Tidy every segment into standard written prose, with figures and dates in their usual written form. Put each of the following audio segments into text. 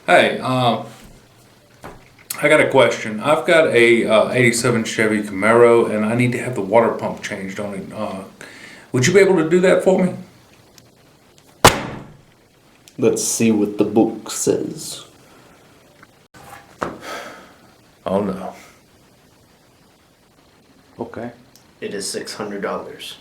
Hey, I got a question. I've got a 87 Chevy Camaro, and I need to have the water pump changed on it. Would you be able to do that for me? Let's see what the book says. Oh no. Okay. It is $600.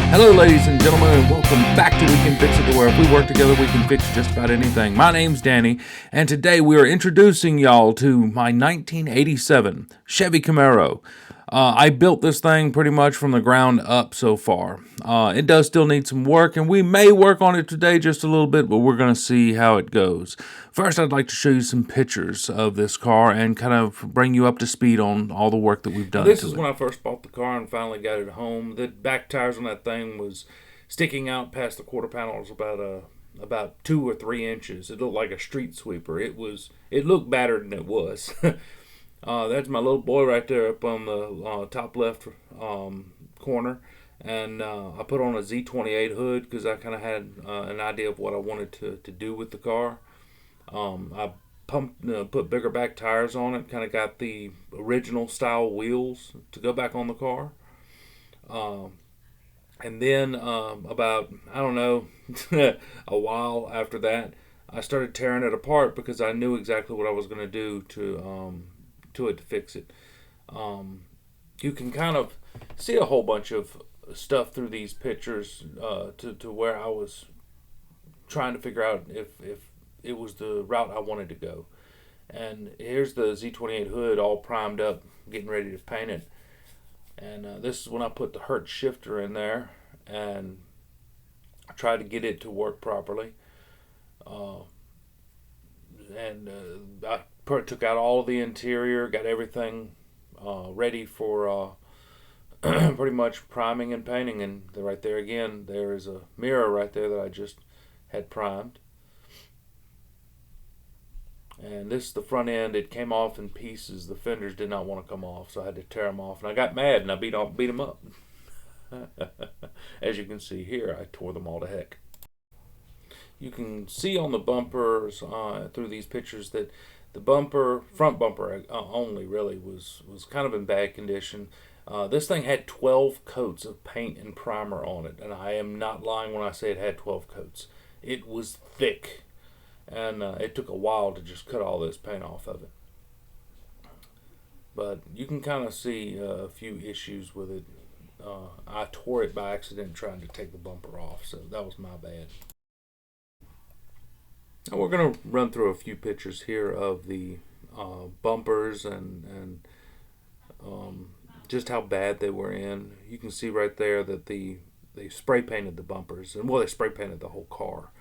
Hello, ladies and gentlemen, and welcome back to We Can Fix It, where if we work together, we can fix just about anything. My name's Danny, and today we are introducing y'all to my 1987 Chevy Camaro. I built this thing pretty much from the ground up so far. It does still need some work, and we may work on it today just a little bit, but we're going to see how it goes. First, I'd like to show you some pictures of this car and kind of bring you up to speed on all the work that we've done. This is when I first bought the car and finally got it home. The back tires on that thing was sticking out past the quarter panels about 2 or 3 inches. It looked like a street sweeper. It looked badder than it was. That's my little boy right there up on the top left corner. And I put on a Z28 hood because I kind of had an idea of what I wanted to do with the car. I put bigger back tires on it, kind of got the original style wheels to go back on the car. And then about, I don't know, a while after that, I started tearing it apart because I knew exactly what I was going to do to it to fix it. You can kind of see a whole bunch of stuff through these pictures to where I was trying to figure out if it was the route I wanted to go. And here's the Z28 hood all primed up, getting ready to paint it. And this is when I put the Hertz shifter in there and I tried to get it to work properly. I took out all of the interior, got everything ready for pretty much priming and painting. And right there again, there is a mirror right there that I just had primed. And this is the front end. It came off in pieces. The fenders did not want to come off, so I had to tear them off. And I got mad and I beat them up. As you can see here, I tore them all to heck. You can see on the bumpers through these pictures that the front bumper only really, was kind of in bad condition. This thing had 12 coats of paint and primer on it, and I am not lying when I say it had 12 coats. It was thick. And it took a while to just cut all this paint off of it. But you can kind of see a few issues with it. I tore it by accident trying to take the bumper off, so that was my bad. Now we're going to run through a few pictures here of the bumpers and just how bad they were in. You can see right there that they spray painted the bumpers, and well, they spray painted the whole car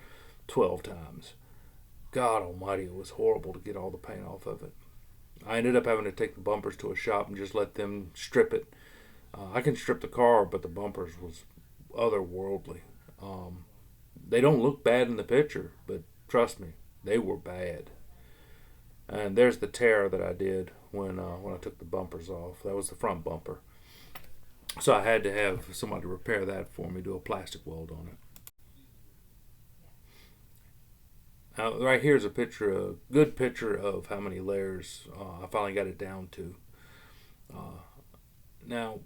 12 times. God almighty, it was horrible to get all the paint off of it. I ended up having to take the bumpers to a shop and just let them strip it. I can strip the car, but the bumpers was otherworldly. They don't look bad in the picture, but trust me, they were bad. And there's the tear that I did when I took the bumpers off. That was the front bumper. So I had to have somebody repair that for me, do a plastic weld on it. Now, right here is a good picture of how many layers I finally got it down to. Now,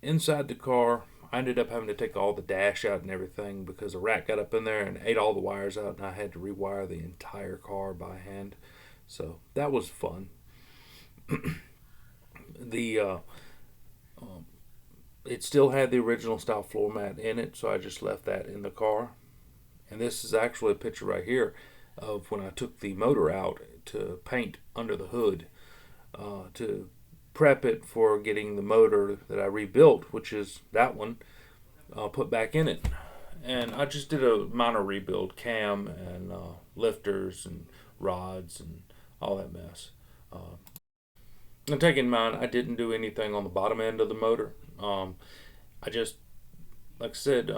inside the car, I ended up having to take all the dash out and everything because a rat got up in there and ate all the wires out, and I had to rewire the entire car by hand. So that was fun. the It still had the original style floor mat in it, so I just left that in the car. And this is actually a picture right here of when I took the motor out to paint under the hood to prep it for getting the motor that I rebuilt, which is that one, put back in it. And I just did a minor rebuild, cam and lifters and rods and all that mess. And take in mind, I didn't do anything on the bottom end of the motor. I just, like I said,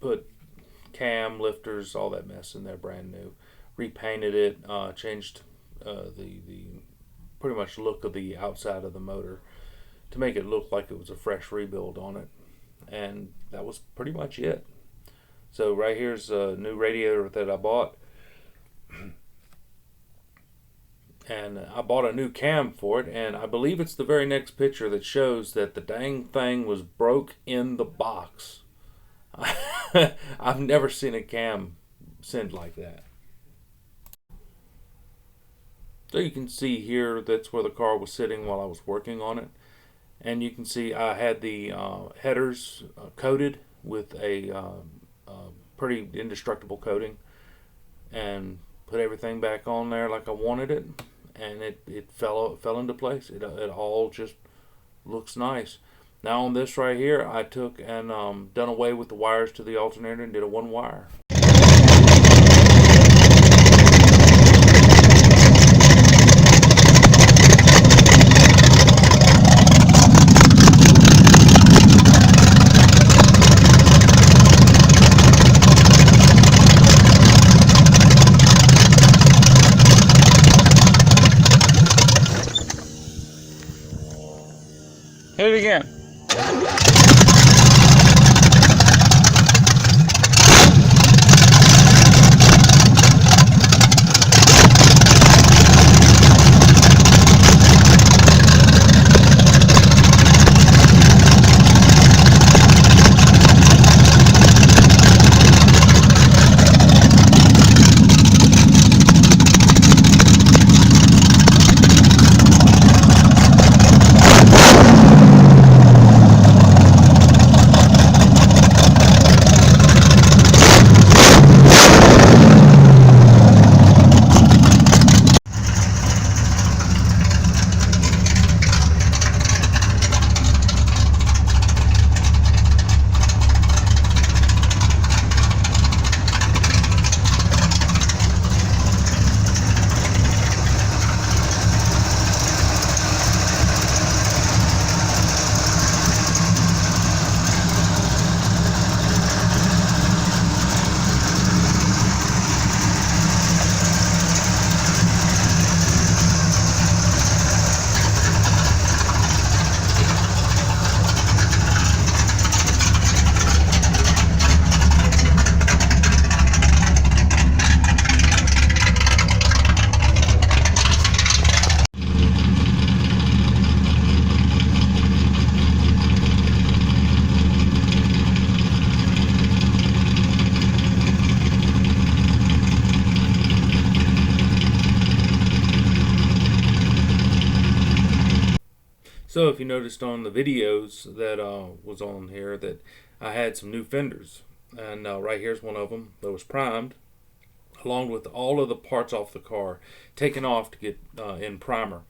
put cam, lifters, all that mess in there brand new. Repainted it, changed the pretty much look of the outside of the motor to make it look like it was a fresh rebuild on it. And that was pretty much it. So right here's a new radiator that I bought. And I bought a new cam for it, and I believe it's the very next picture that shows that the dang thing was broke in the box. I've never seen a cam send like that. So you can see here that's where the car was sitting while I was working on it. And you can see I had the headers coated with a pretty indestructible coating, and put everything back on there like I wanted it, and it fell into place. It all just looks nice. Now on this right here, I took and done away with the wires to the alternator and did a one wire. Hit it again. So if you noticed on the videos that was on here that I had some new fenders, and right here's one of them that was primed, along with all of the parts off the car taken off to get in primer.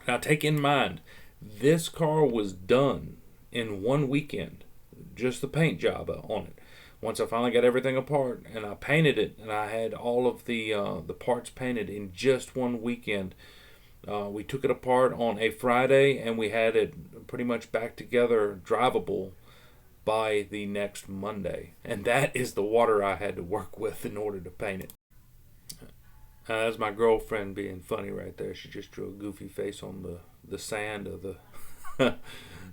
Now take in mind, this car was done in one weekend, just the paint job on it. Once I finally got everything apart and I painted it, and I had all of the parts painted in just one weekend. We took it apart on a Friday, and we had it pretty much back together, drivable, by the next Monday. And that is the water I had to work with in order to paint it. That's my girlfriend being funny right there. She just drew a goofy face on the sand of the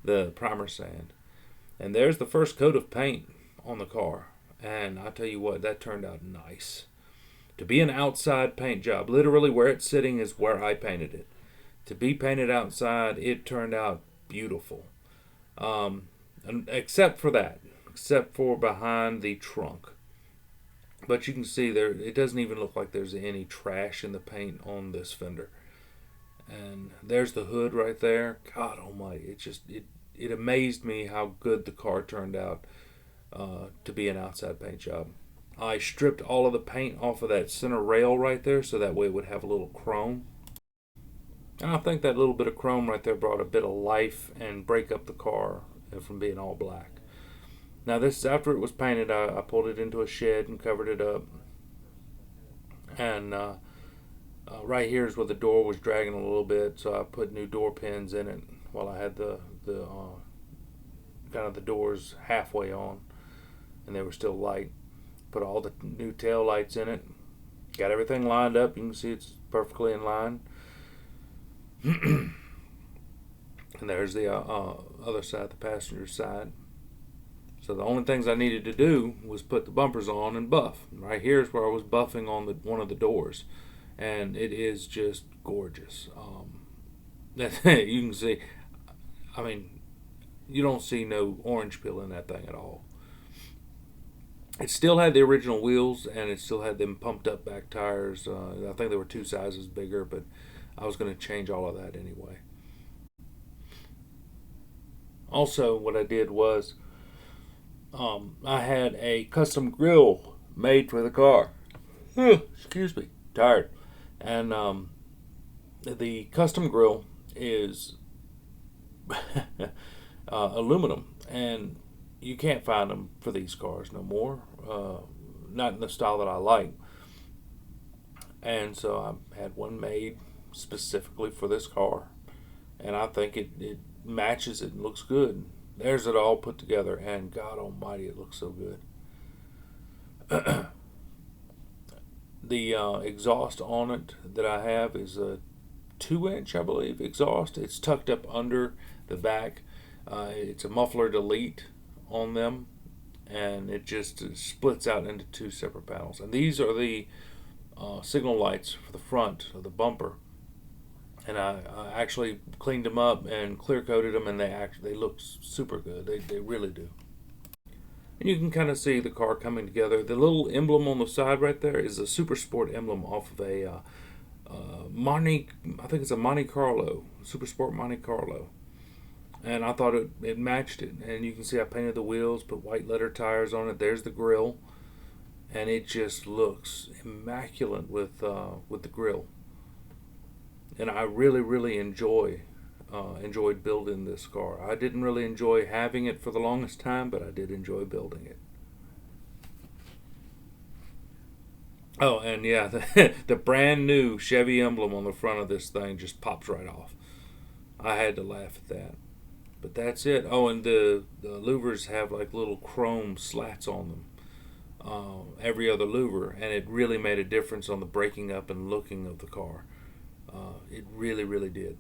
the primer sand. And there's the first coat of paint on the car. And I tell you what, that turned out nice. To be an outside paint job, literally where it's sitting is where I painted it. To be painted outside, it turned out beautiful. Except for that, except for behind the trunk. But you can see there, it doesn't even look like there's any trash in the paint on this fender. And there's the hood right there. God almighty, it amazed me how good the car turned out to be an outside paint job. I stripped all of the paint off of that center rail right there, so that way it would have a little chrome. And I think that little bit of chrome right there brought a bit of life and break up the car from being all black. Now this, after it was painted, I pulled it into a shed and covered it up. And Right here is where the door was dragging a little bit, so I put new door pins in it while I had the kind of the doors halfway on, and they were still light. Put all the new tail lights in it. Got everything lined up. You can see it's perfectly in line. And there's the other side, the passenger side. So the only things I needed to do was put the bumpers on and buff. Right here is where I was buffing on one of the doors, and it is just gorgeous. You can see, I mean, you don't see no orange peel in that thing at all. It still had the original wheels, and it still had them pumped up back tires. I think they were 2 sizes bigger, but I was going to change all of that anyway. Also, what I did was I had a custom grill made for the car. Excuse me, tired. And the custom grill is aluminum, and you can't find them for these cars no more. Not in the style that I like. And so I had one made specifically for this car, and I think it matches it and looks good. There's it all put together, and God Almighty, it looks so good. The exhaust on it that I have is a 2-inch, I believe, exhaust. It's tucked up under the back. It's a muffler delete on them, and it just splits out into 2 separate panels. And these are the signal lights for the front of the bumper. And I actually cleaned them up and clear coated them, and they look super good. They really do. And you can kind of see the car coming together. The little emblem on the side right there is a Super Sport emblem off of a I think it's a Monte Carlo, Super Sport Monte Carlo. And I thought it matched it. And you can see I painted the wheels, put white letter tires on it. There's the grill, and it just looks immaculate with the grill. And I really enjoyed building this car. I didn't really enjoy having it for the longest time, but I did enjoy building it. Oh, and yeah, the brand new Chevy emblem on the front of this thing just pops right off. I had to laugh at that. But that's it. Oh, and the louvers have like little chrome slats on them. Every other louver, and it really made a difference on the breaking up and looking of the car. It really did.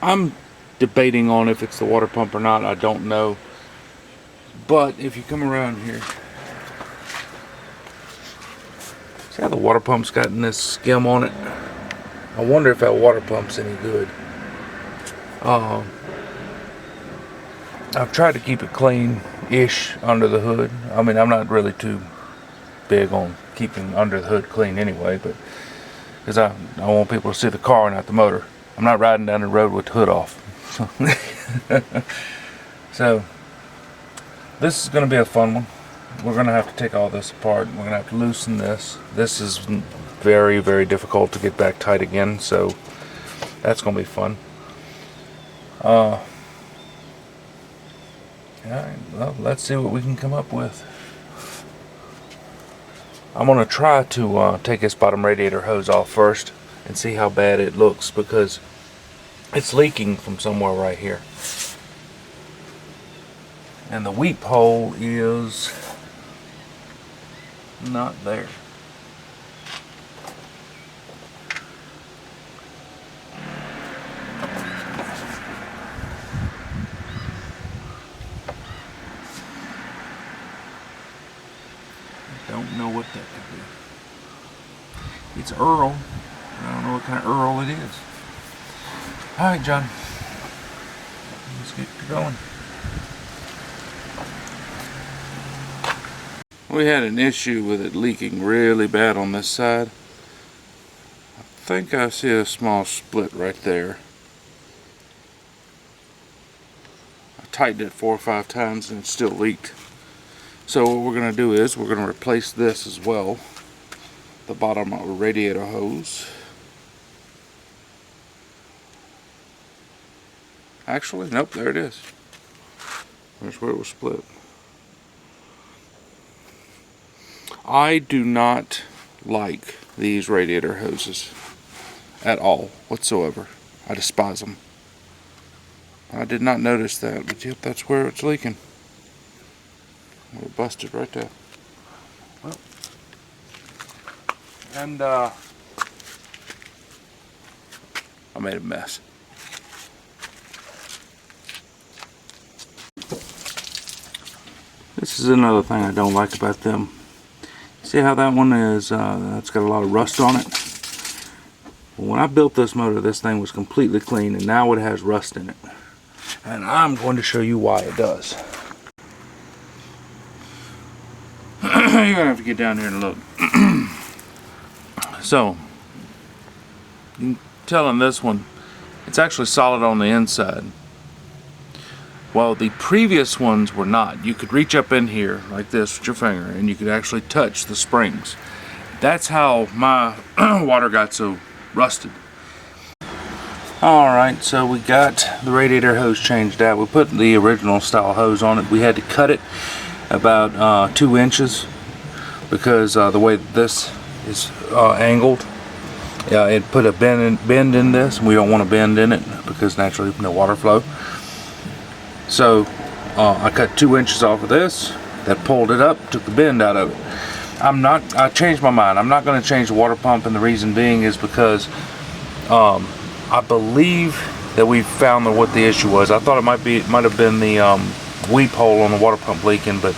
I'm debating on if it's the water pump or not. I don't know. But if you come around here, see how the water pump's gotten this skim on it? I wonder if that water pump's any good. I've tried to keep it clean-ish under the hood. I mean, I'm not really too big on keeping under the hood clean anyway, but because I want people to see the car, not the motor. I'm not riding down the road with the hood off. So this is going to be a fun one. We're going to have to take all this apart. We're going to have to loosen this. This is very difficult to get back tight again, so that's going to be fun. Alright, well, let's see what we can come up with. I'm going to try to take this bottom radiator hose off first and see how bad it looks, because it's leaking from somewhere right here. And the weep hole is not there. Don't know what that could be. It's Earl. I don't know what kind of Earl it is. Alright, John. Let's get going. We had an issue with it leaking really bad on this side. I think I see a small split right there. I tightened it 4 or 5 times and it still leaked. So what we're going to do is we're going to replace this as well. the bottom of a radiator hose. Actually, nope, there it is. There's where it was split. I do not like these radiator hoses at all, whatsoever. I despise them. I did not notice that, but yep, that's where it's leaking. We're busted right there. Well, and I made a mess. This is another thing I don't like about them. See how that one is, that's got a lot of rust on it? Well, when I built this motor, this thing was completely clean, and now it has rust in it. And I'm going to show you why it does. You're gonna have to get down here and look. So, you can tell on this one, it's actually solid on the inside. Well, the previous ones were not. You could reach up in here like this with your finger, and you could actually touch the springs. That's how my water got so rusted. Alright, so we got the radiator hose changed out. We put the original style hose on it. We had to cut it about 2 inches because the way this is angled, it put a bend in this, and we don't want a bend in it because naturally no water flow. So I cut 2 inches off of this. That pulled it up, took the bend out of it. I changed my mind. I'm not going to change the water pump, and the reason being is because I believe that we found what the issue was. I thought it might have been the weep hole on the water pump leaking, but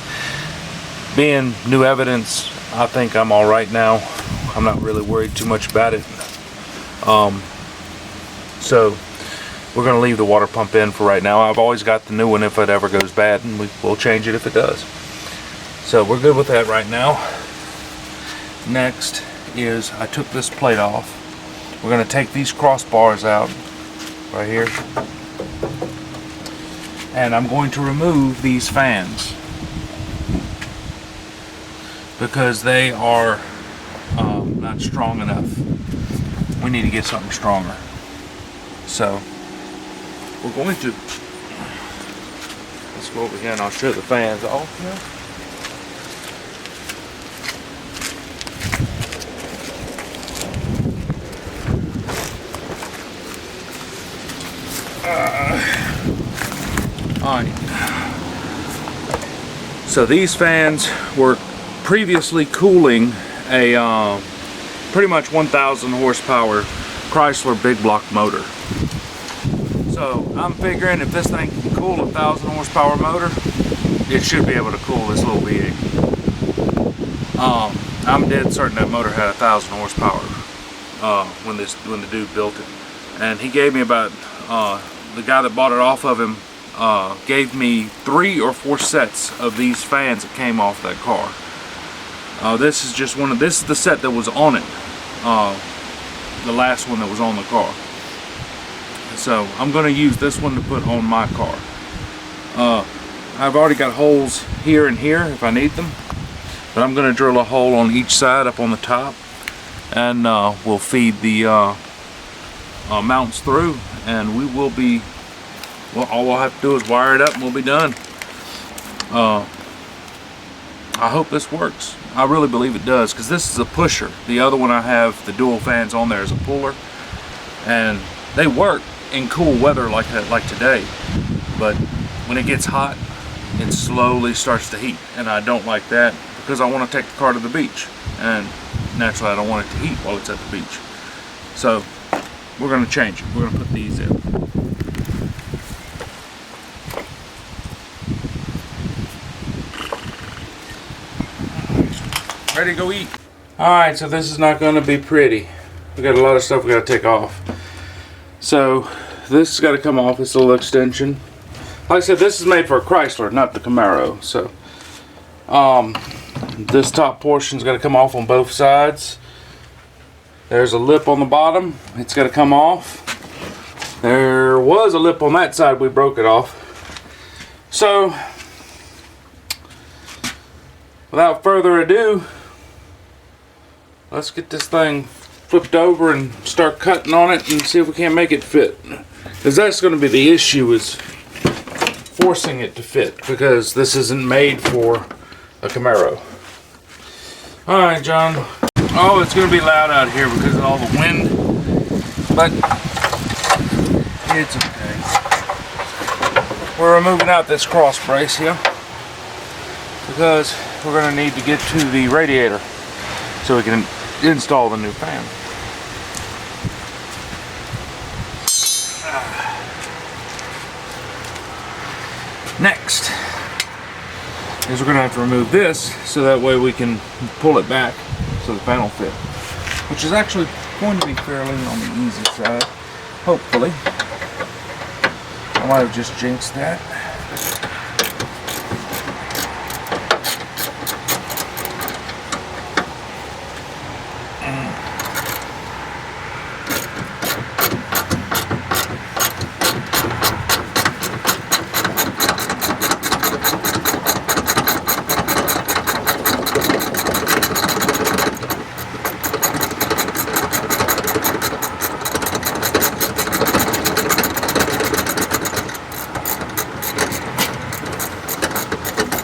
being new evidence, I think I'm all right now. I'm not really worried too much about it. So we're going to leave the water pump in for right now. I've always got the new one if it ever goes bad, and we'll change it if it does. So we're good with that right now. Next is I took this plate off. We're going to take these crossbars out right here, and I'm going to remove these fans because they are not strong enough. We need to get something stronger. So we're going to, let's go over here and I'll show the fans off here. Alright, so these fans were previously cooling a pretty much 1,000 horsepower Chrysler big block motor. So I'm figuring if this thing can cool a 1,000 horsepower motor, it should be able to cool this little V8. I'm dead certain that motor had 1,000 horsepower when the dude built it, and he gave me about the guy that bought it off of him gave me 3 or 4 sets of these fans that came off that car. This is just this is the set that was on it, the last one that was on the car. So I'm going to use this one to put on my car. I've already got holes here and here if I need them, but I'm going to drill a hole on each side up on the top, and we'll feed the mounts through, and we will be, well, all we'll have to do is wire it up and we'll be done. I hope this works. I really believe it does, because this is a pusher. The other one I have, the dual fans on there, is a puller, and they work in cool weather like today, but when it gets hot, it slowly starts to heat, and I don't like that because I want to take the car to the beach, and naturally I don't want it to heat while it's at the beach. So we're going to change it. We're going to put these in. Ready to go eat. Alright, so this is not going to be pretty. We got a lot of stuff we got to take off. So this has got to come off, this little extension. Like I said, this is made for a Chrysler, not the Camaro. So this top portion's got to come off on both sides. There's a lip on the bottom, it's got to come off. There was a lip on that side, we broke it off. So without further ado, let's get this thing flipped over and start cutting on it and see if we can't make it fit. Because that's going to be the issue, is forcing it to fit, because this isn't made for a Camaro. Alright, John. Oh, it's going to be loud out here because of all the wind, but it's okay. We're removing out this cross brace here because we're going to need to get to the radiator so we can install the new fan. Next is we're going to have to remove this so that way we can pull it back so the fan will fit, which is actually going to be fairly on the easy side, hopefully. I might have just jinxed that.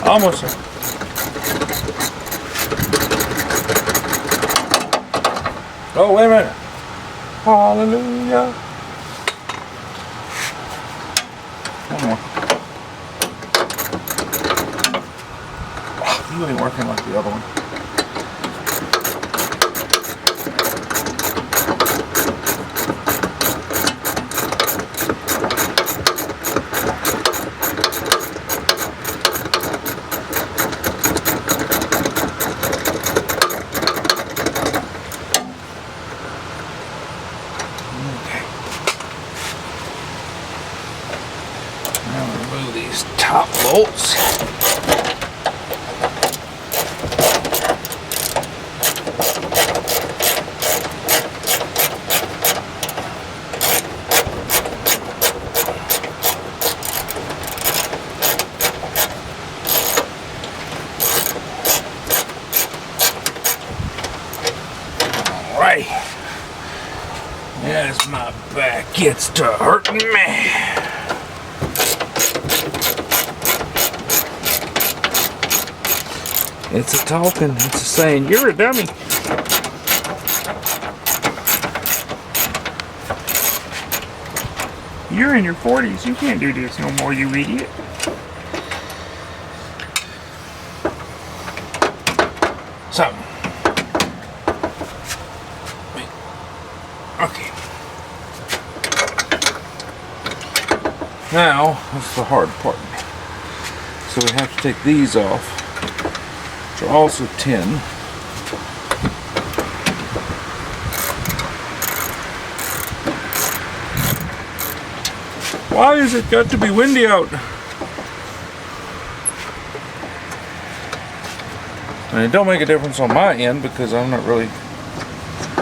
Almost. Oh, wait a minute. Hallelujah. One more. You ain't working like the other one. These top bolts. All right. As my back gets to hurting me. It's a talking, it's a saying, you're a dummy. You're in your 40s, you can't do this no more, you idiot. So, okay. Now, that's the hard part. So we have to take these off. Which are also tin. Why has it got to be windy out? And it don't make a difference on my end because I'm not really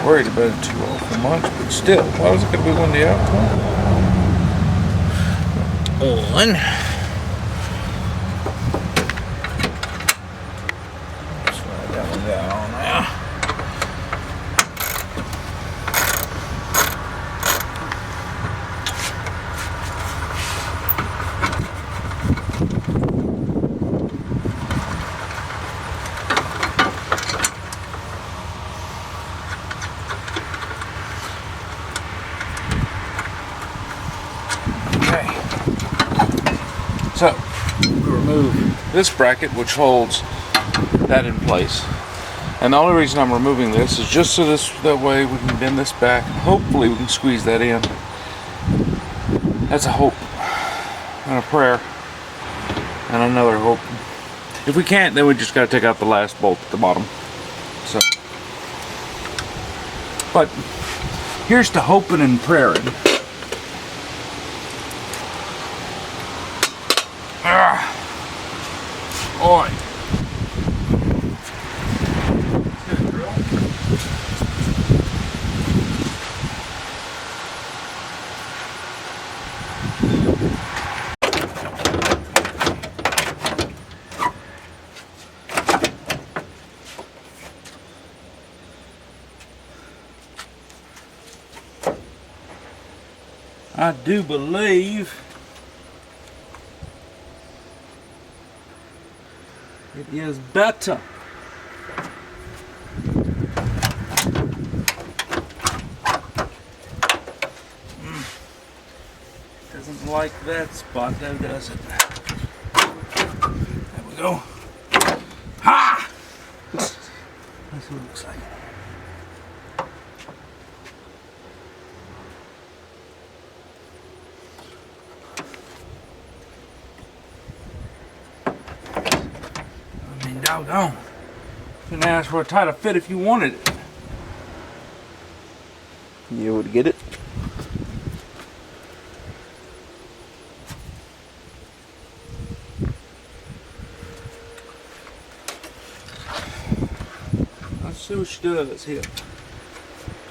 worried about it too awful much, but still, why is it going to be windy out? On. So, we remove this bracket which holds that in place. And the only reason I'm removing this is just so that way we can bend this back. Hopefully we can squeeze that in. That's a hope and a prayer and another hope. If we can't, then we just got to take out the last bolt at the bottom. So, but here's to hoping and praying. Oi. I do believe it is better. Doesn't like that spot though, does it? There we go. Ha! That's what it looks like. I mean, doggone. You can ask for a tighter fit if you wanted it. You would get it? Let's see what she does here.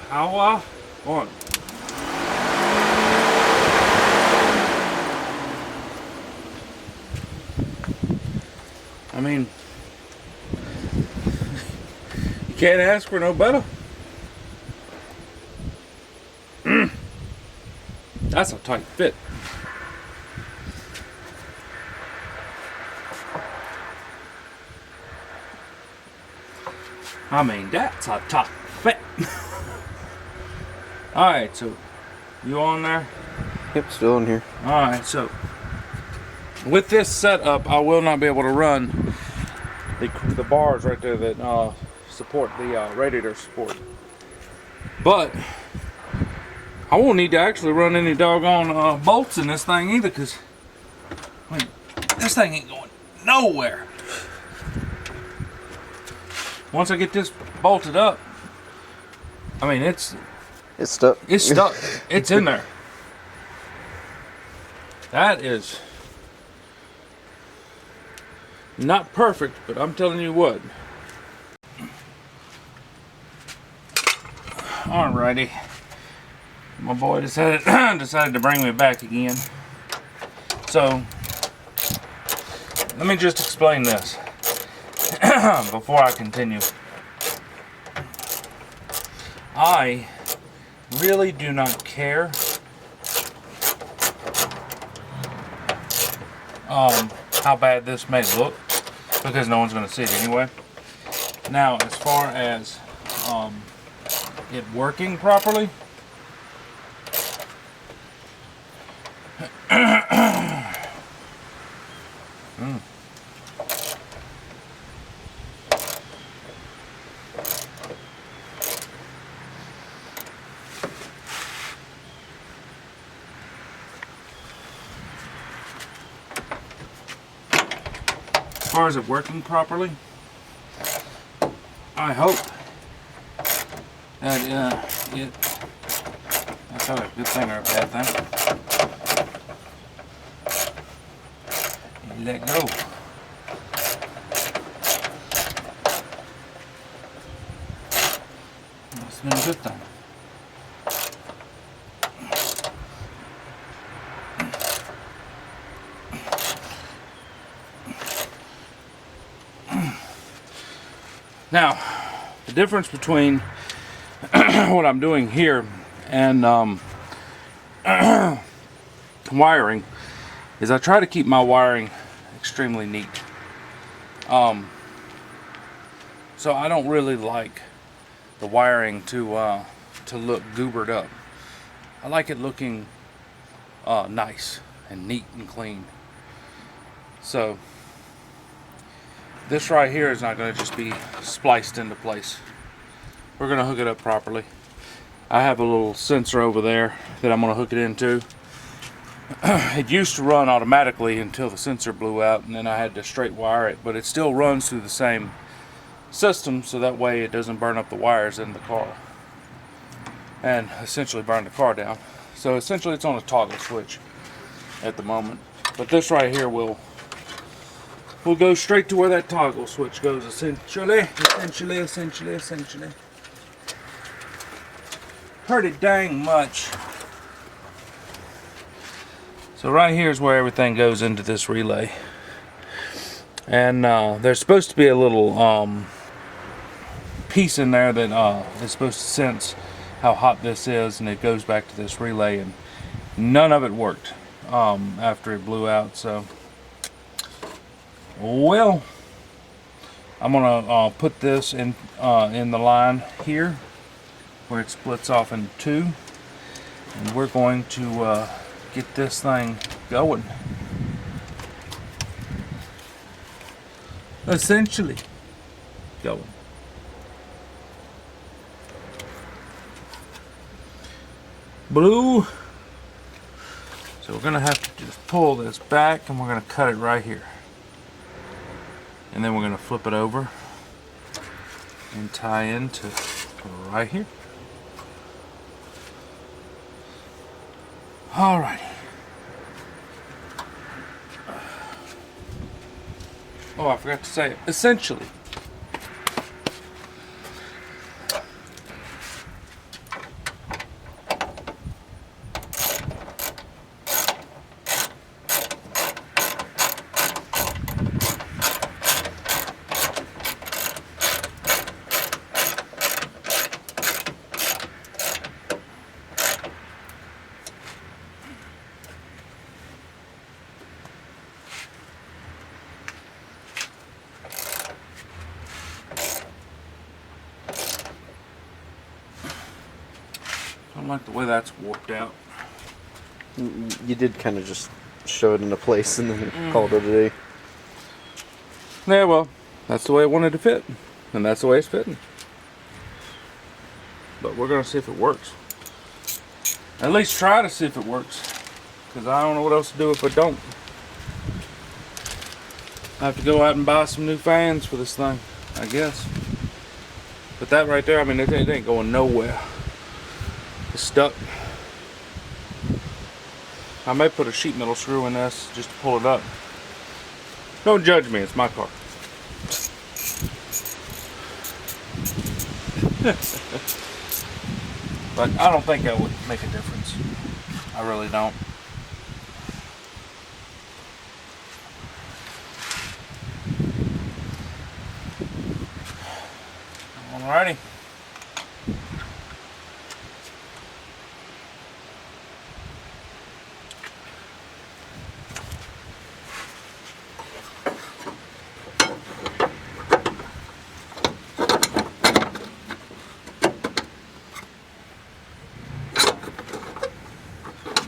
Power on. I mean, you can't ask for no better. That's a tight fit. I mean, that's a tight fit. Alright, so you on there? Yep, still in here. Alright, so with this setup, I will not be able to run the bars right there that support the radiator support. But I won't need to actually run any doggone bolts in this thing either, because I mean, this thing ain't going nowhere. Once I get this bolted up, I mean, it's stuck. It's stuck. It's in there. That is not perfect, but I'm telling you what. Alrighty. My boy decided to bring me back again. So, let me just explain this before I continue. I really do not care how bad this may look, because no one's going to see it anyway. Now, as far as it working properly, as far as it working properly, I hope that that's not a good thing or a bad thing. You let go. That's been a good thing. Now, the difference between what I'm doing here and wiring is I try to keep my wiring extremely neat. So I don't really like the wiring to look goobered up. I like it looking nice and neat and clean. So this right here is not going to just be spliced into place. We're going to hook it up properly. I have a little sensor over there that I'm going to hook it into. It used to run automatically until the sensor blew out, and then I had to straight wire it, but it still runs through the same system, so that way it doesn't burn up the wires in the car and essentially burn the car down. So essentially it's on a toggle switch at the moment, but this right here will go straight to where that toggle switch goes, essentially. Pretty dang much. So right here is where everything goes into this relay, and there's supposed to be a little piece in there that is supposed to sense how hot this is, and it goes back to this relay and none of it worked after it blew out. So, well, I'm gonna put this in the line here where it splits off into two, and we're going to get this thing going. Essentially going. Blue. So we're gonna have to just pull this back, and we're gonna cut it right here, and then we're gonna flip it over and tie into right here. Alrighty. Oh, I forgot to say it. Essentially. I don't like the way that's warped out. You did kind of just show it into place and then called it a day. Yeah, well, that's the way it wanted to fit, and that's the way it's fitting. But we're gonna see if it works. At least try to see if it works, because I don't know what else to do if it don't. I have to go out and buy some new fans for this thing, I guess. But that right there, I mean, it ain't going nowhere. It's stuck. I may put a sheet metal screw in this just to pull it up. Don't judge me, it's my car. But I don't think that would make a difference. I really don't. Alrighty.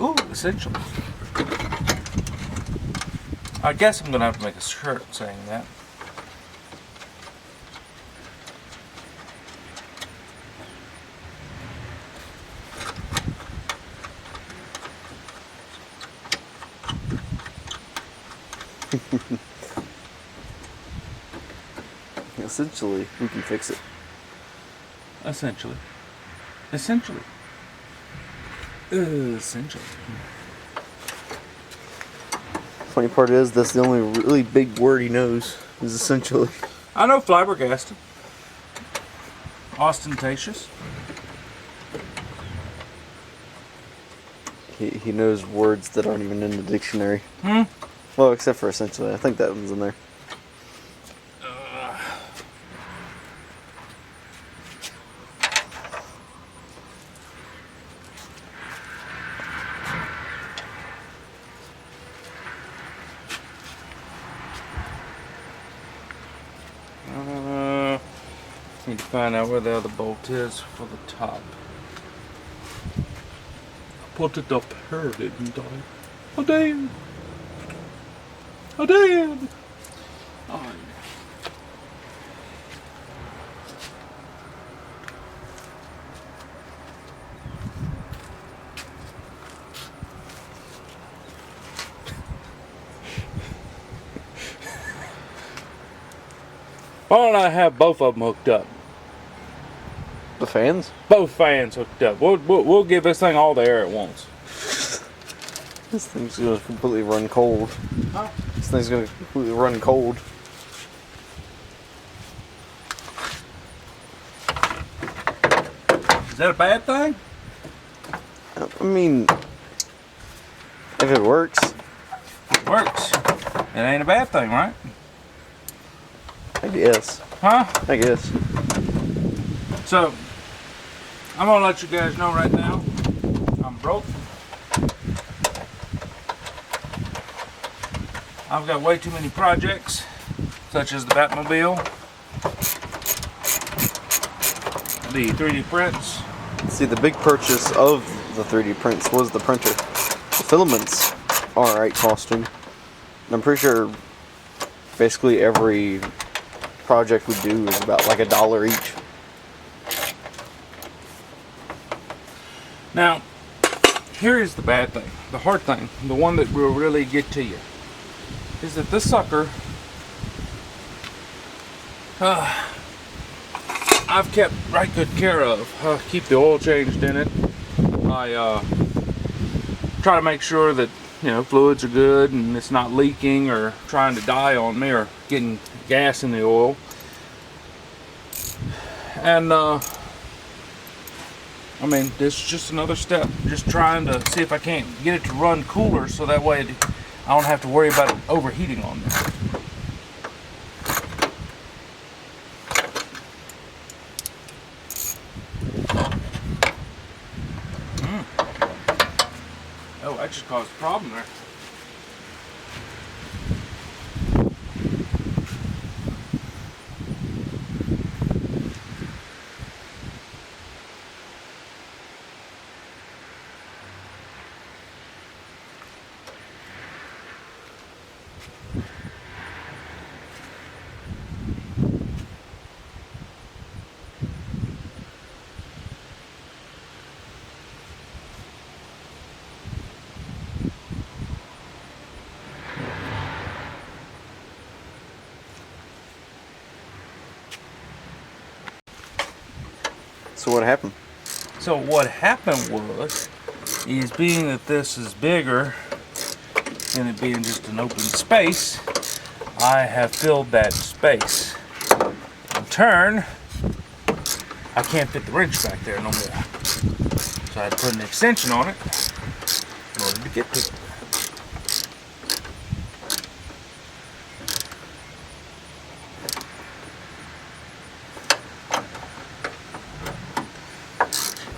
Ooh, essential. I guess I'm gonna have to make a shirt saying that. Essentially, we can fix it. Essentially. Essentially. Essentially. Funny part is, that's the only really big word he knows, is essentially. I know flabbergasted. Ostentatious. He knows words that aren't even in the dictionary. Hmm? Well, except for essentially. I think that one's in there. Need to find out where the other bolt is for the top. I put it up here, didn't I? I did. I did. Oh, why don't I have both of them hooked up? The fans? Both fans hooked up. We'll give this thing all the air it wants. This thing's gonna completely run cold. Huh? This thing's gonna completely run cold. Is that a bad thing? I mean, if it works. It works. It ain't a bad thing, right? I guess. Huh? I guess. So, I'm gonna let you guys know right now, I'm broke. I've got way too many projects, such as the Batmobile, the 3D prints. See, the big purchase of the 3D prints was the printer. The filaments are alright costing. And I'm pretty sure basically every project we do is about like $1 each. Now, here is the bad thing, the hard thing, the one that will really get to you, is that this sucker, I've kept right good care of. I keep the oil changed in it. I try to make sure that, you know, fluids are good and it's not leaking or trying to die on me or getting gas in the oil. And I mean, this is just another step. Just trying to see if I can't get it to run cooler so that way I don't have to worry about it overheating on me. Oh, that just caused a problem there. So what happened? So what happened is being that this is bigger than it being just an open space, I have filled that space. In turn, I can't fit the wrench back there no more. So I had to put an extension on it in order to get to it.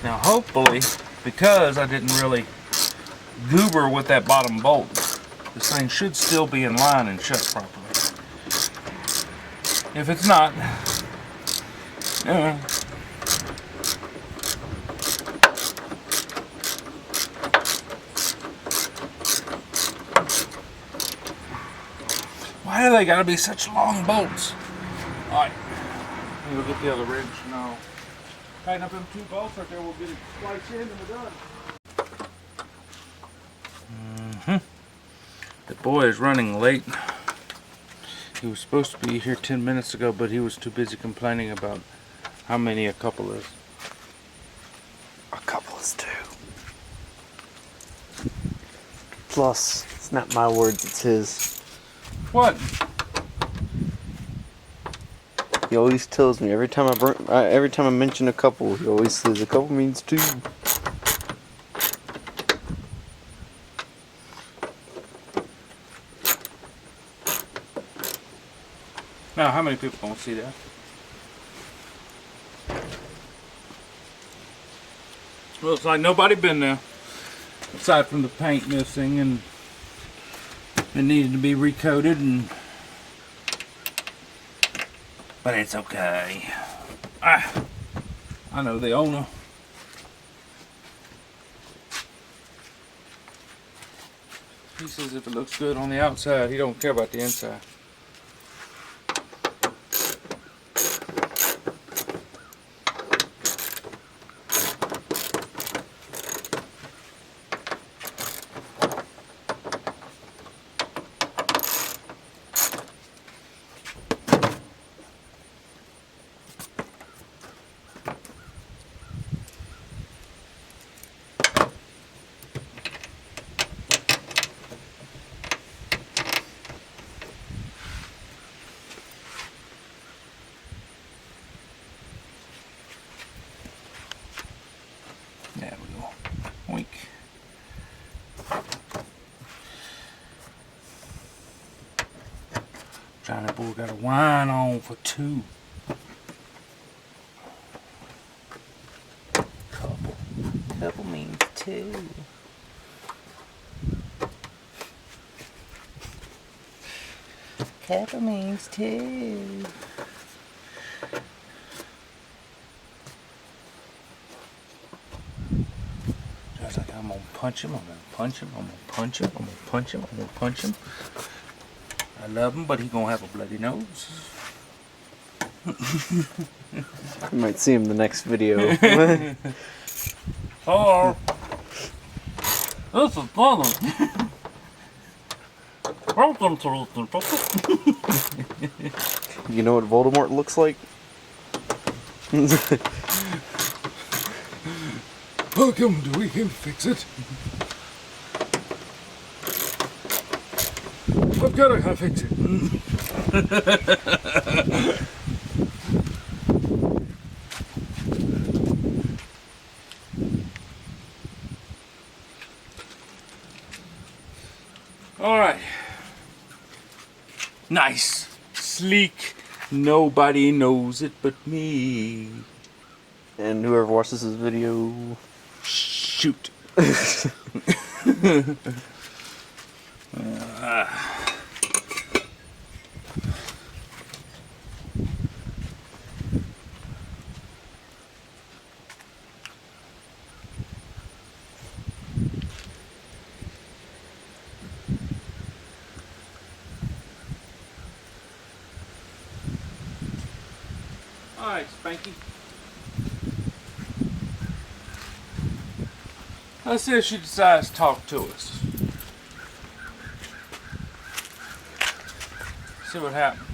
Now hopefully, because I didn't really goober with that bottom bolt, this thing should still be in line and shut properly. If it's not, why do they gotta be such long bolts? Alright, let me go get the other wrench. No. Tighten up them 2 bolts right there, we'll get it spliced in and we're done. The boy is running late. He was supposed to be here 10 minutes ago, but he was too busy complaining about how many a couple is. A couple is 2. Plus, it's not my words, it's his. What? He always tells me every time I mention a couple, he always says a couple means 2. Now, how many people gonna see that? Well, it's like nobody been there, aside from the paint missing and it needed to be recoated, but it's okay. I know the owner. He says if it looks good on the outside, he don't care about the inside. There we go. Oink. Johnny boy got a wine on for 2. Couple means 2. peppermints too. Just like I'm gonna punch him, I'm gonna punch him, I'm gonna punch him, I'm gonna punch him, I'm gonna punch him. I love him, but he's gonna have a bloody nose. You might see him in the next video. Hello. This is funny. Welcome to You know what Voldemort looks like? Welcome to We Can Fix It. I've got to fix it. All right. Nice, sleek. Nobody knows it but me. And whoever watches this video, Shoot. All right, Spanky. Let's see if she decides to talk to us. See what happens.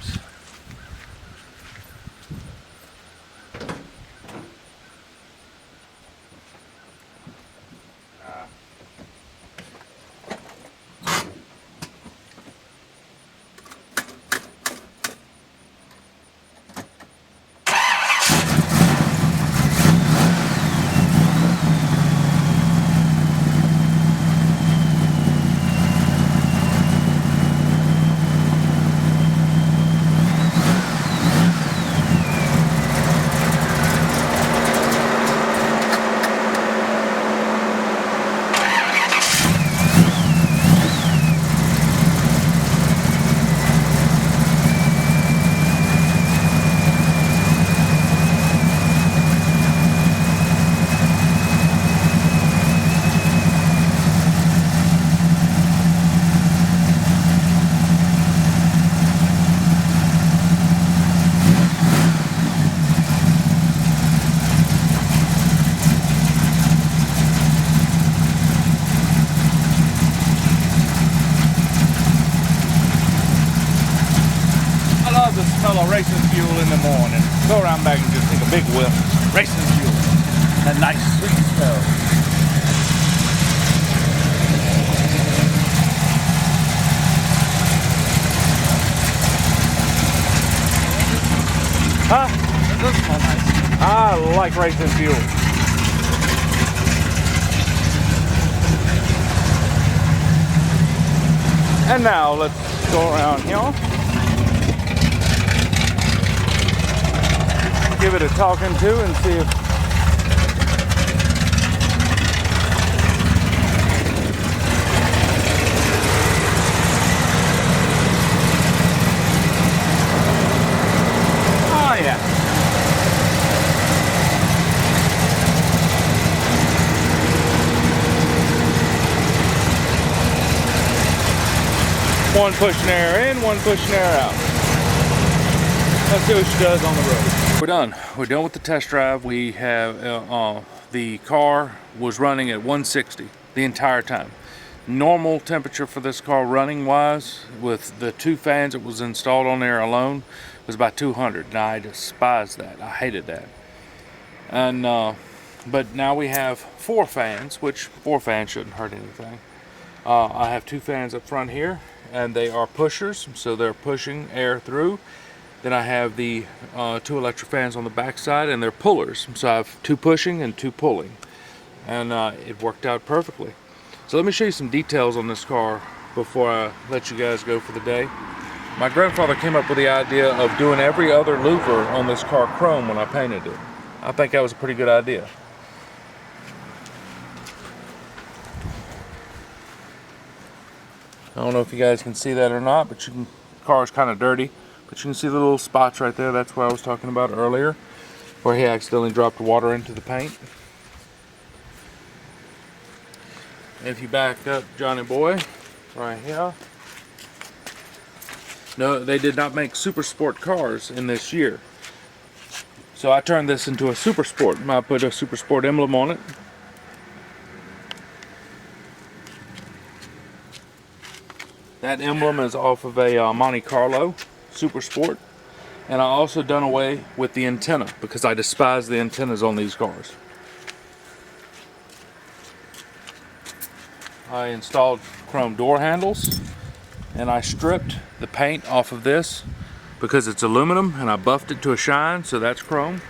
Smell of racing fuel in the morning. Go around back and just take a big whiff. Racing fuel. That nice sweet smell. Huh? It does smell nice. I like racing fuel. And now let's go around here. Give it a talking to and see if oh yeah. One pushing air in, one pushing air out. Let's see what she does on the road. We're done. We're done with the test drive. We have the car was running at 160 the entire time. Normal temperature for this car running wise, with the 2 fans that was installed on there alone, was about 200. And I despised that. I hated that. And but now we have 4 fans, which 4 fans shouldn't hurt anything. I have 2 fans up front here, and they are pushers, so they're pushing air through. Then I have the 2 electric fans on the back side, and they're pullers. So I have 2 pushing and 2 pulling. And it worked out perfectly. So let me show you some details on this car before I let you guys go for the day. My grandfather came up with the idea of doing every other louver on this car chrome when I painted it. I think that was a pretty good idea. I don't know if you guys can see that or not, but you can car is kind of dirty, but you can see the little spots right there. That's what I was talking about earlier, where he accidentally dropped water into the paint. If you back up Johnny Boy, right here. No, they did not make super sport cars in this year. So I turned this into a super sport. I put a super sport emblem on it. That emblem is off of a Monte Carlo super sport. And I also done away with the antenna because I despise the antennas on these cars. I installed chrome door handles, and I stripped the paint off of this because it's aluminum, and I buffed it to a shine, so that's chrome.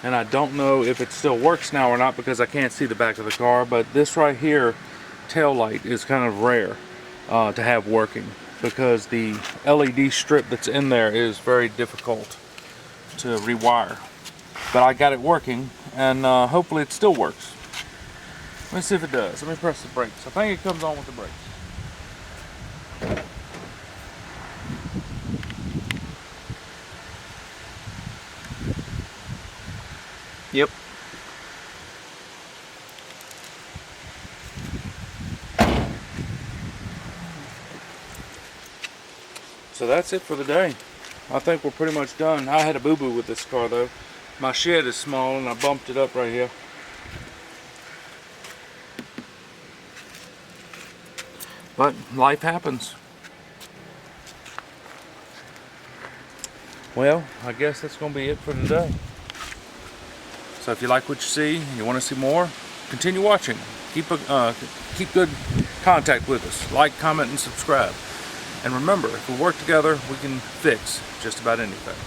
And I don't know if it still works now or not because I can't see the back of the car, but this right here tail light is kind of rare to have working because the LED strip that's in there is very difficult to rewire. But I got it working, and hopefully it still works. Let me see if it does. Let me press the brakes. I think it comes on with the brakes. Yep. So that's it for the day. I think we're pretty much done. I had a boo-boo with this car though. My shed is small and I bumped it up right here. But life happens. Well, I guess that's going to be it for today. So if you like what you see and you want to see more, continue watching. Keep good contact with us. Like, comment, and subscribe. And remember, if we work together, we can fix just about anything.